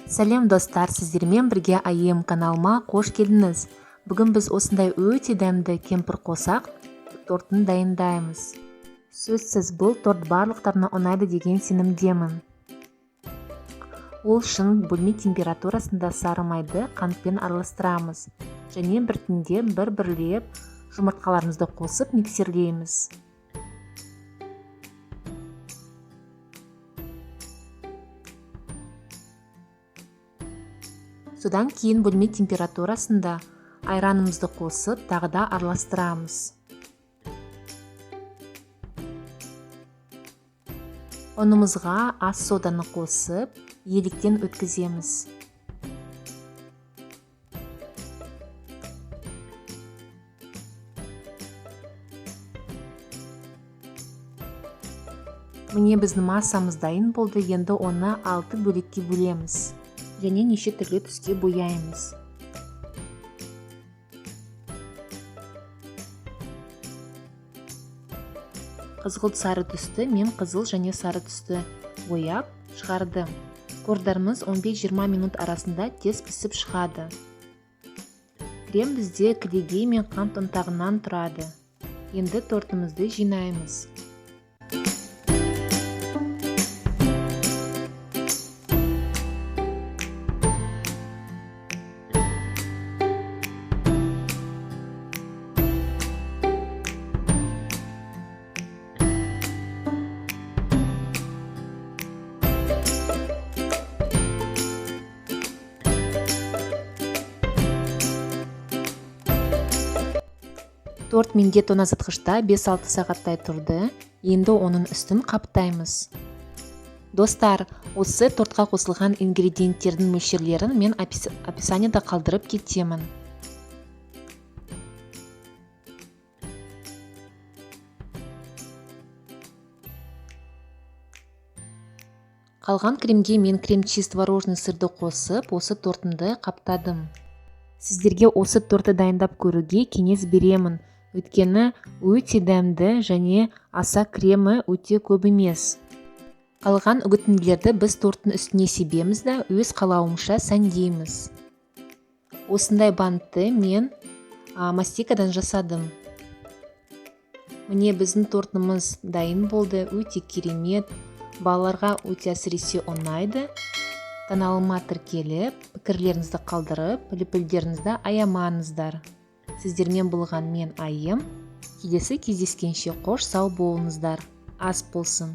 Сәлем достар, сіздермен бірге айым каналыма қош келдіңіз. Бүгін біз осындай өте дәмді кемпір қосақ тортын дайындаймыз. Сөзсіз бұл торт барлықтарына ұнайды деген сенімдемін. Ол үшін бөлме температурасында сары майды қантпен араластырамыз және біртіндеп бір-бірлеп жұмыртқаларымызды қосып миксерлейміз. Содан кейін бөлме температурасында айранымызды қосып, тағы да араластырамыз. Ұнымызға ас соданы қосып, еліктен өткіземіз. Міне біздің массамыз дайын болды, енді оны 6 бөлікке бөлеміз және неше түрлі түске бояймыз. Қызғылт сары түсті мен қызыл және сары түсті бояп шығардым. Кордарымыз 15-20 минут арасында тез пісіп шығады. Крем бізде кілегей мен қант ұнтағынан тұрады. Енді тортымызды жинаймыз. Торт менде тоңазытқышта 5-6 сағаттай тұрды. Енді оның үстін қаптаймыз. Достар, осы тортқа қосылған ингредиенттердің мөлшерлерін мен описаниеда қалдырып кетемін. Қалған кремге мен крем-чиз творожный сырды қосып, осы тортымды қаптадым. Сіздерге осы тортты дайындап көруге кеңес беремін. Өйткені өте дәмді және аса кремі өте көп емес. Қалған үгітінділерді біз торттың үстіне себеміз да өз қалауымша сәндейміз. Осындай бантты мен мастикадан жасадым. Міне біздің тортымыз дайын болды, өте керемет. Балаларға өте әсіресе ұнайды. Каналыма тіркеліп, пікірлеріңізді қалдырып, лүпілдеріңізді аямаңыздар. Сіздермен болған мен айым. Келесі кездескенше қош сау болыңыздар. Ас болсын.